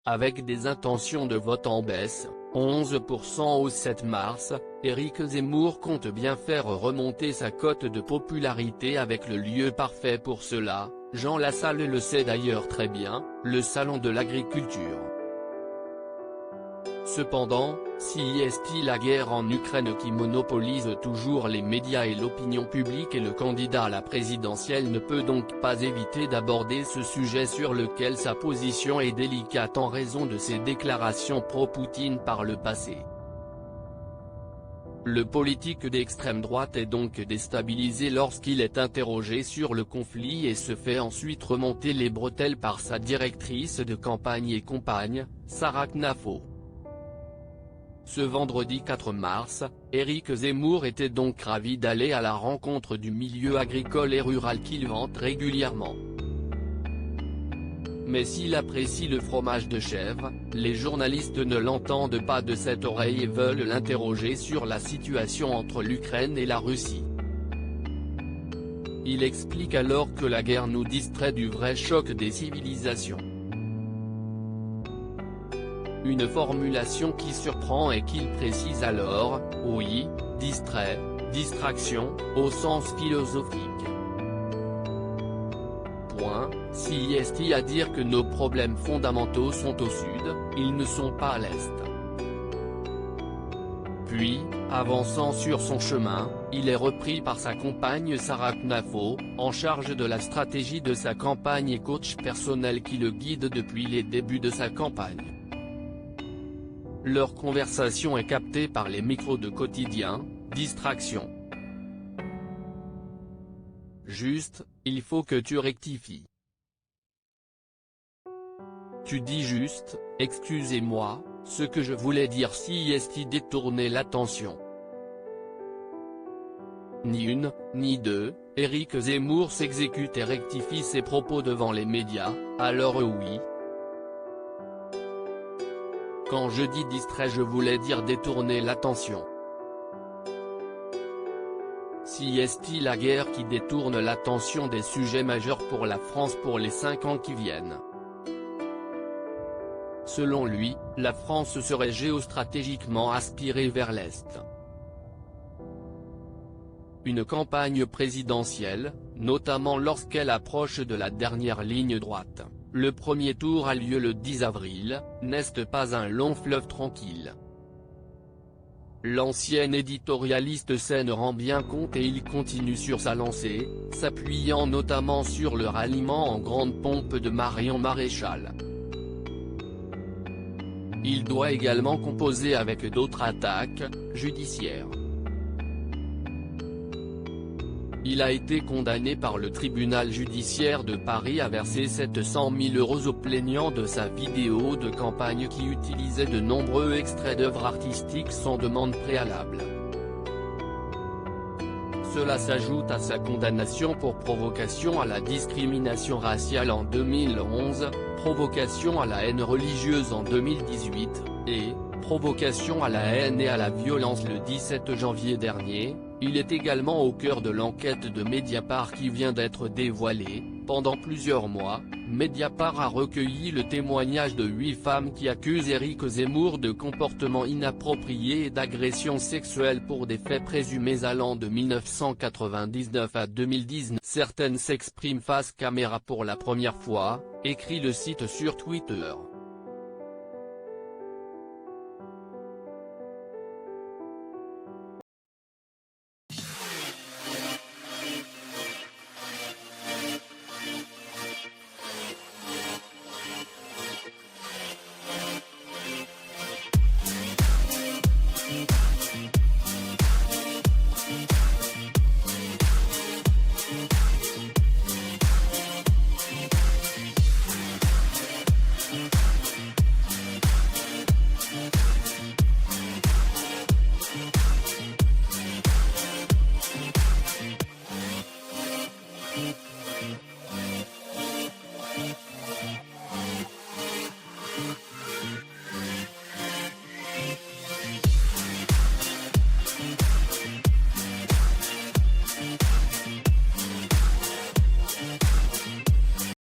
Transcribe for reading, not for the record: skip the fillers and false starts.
avec des intentions de vote en baisse, 11% au 7 mars, Éric Zemmour compte bien faire remonter sa cote de popularité avec le lieu parfait pour cela, Jean Lassalle le sait d'ailleurs très bien, le salon de l'agriculture. Cependant, si est-il la guerre en Ukraine qui monopolise toujours les médias et l'opinion publique et le candidat à la présidentielle ne peut donc pas éviter d'aborder ce sujet sur lequel sa position est délicate en raison de ses déclarations pro-Poutine par le passé. Le politique d'extrême droite est donc déstabilisé lorsqu'il est interrogé sur le conflit et se fait ensuite remonter les bretelles par sa directrice de campagne et compagne, Sarah Knafo. Ce vendredi 4 mars, Éric Zemmour était donc ravi d'aller à la rencontre du milieu agricole et rural qu'il vante régulièrement. Mais s'il apprécie le fromage de chèvre, les journalistes ne l'entendent pas de cette oreille et veulent l'interroger sur la situation entre l'Ukraine et la Russie. Il explique alors que la guerre nous distrait du vrai choc des civilisations. Une formulation qui surprend et qu'il précise alors, oui, distrait, distraction, au sens philosophique. Point, si est-il à dire que nos problèmes fondamentaux sont au sud, ils ne sont pas à l'est. Puis, avançant sur son chemin, il est repris par sa compagne Sarah Knafo, en charge de la stratégie de sa campagne et coach personnel qui le guide depuis les débuts de sa campagne. Leur conversation est captée par les micros de Quotidien, distraction. Juste, il faut que tu rectifies. Tu dis juste, excusez-moi, ce que je voulais dire si est détourner l'attention. Ni une, ni deux, Éric Zemmour s'exécute et rectifie ses propos devant les médias, alors oui. Quand je dis distrait je voulais dire détourner l'attention. Si est-il la guerre qui détourne l'attention des sujets majeurs pour la France pour les 5 ans qui viennent? Selon lui, la France serait géostratégiquement aspirée vers l'Est. Une campagne présidentielle, notamment lorsqu'elle approche de la dernière ligne droite. Le premier tour a lieu le 10 avril, n'est pas un long fleuve tranquille. L'ancien éditorialiste s'en rend bien compte et il continue sur sa lancée, s'appuyant notamment sur le ralliement en grande pompe de Marion Maréchal. Il doit également composer avec d'autres attaques judiciaires. Il a été condamné par le tribunal judiciaire de Paris à verser 700 000 € aux plaignants de sa vidéo de campagne qui utilisait de nombreux extraits d'œuvres artistiques sans demande préalable. Cela s'ajoute à sa condamnation pour provocation à la discrimination raciale en 2011, provocation à la haine religieuse en 2018, et provocation à la haine et à la violence le 17 janvier dernier. Il est également au cœur de l'enquête de Mediapart qui vient d'être dévoilée. Pendant plusieurs mois, Mediapart a recueilli le témoignage de 8 femmes qui accusent Éric Zemmour de comportements inappropriés et d'agressions sexuelles pour des faits présumés allant de 1999 à 2019. Certaines s'expriment face caméra pour la première fois, écrit le site sur Twitter.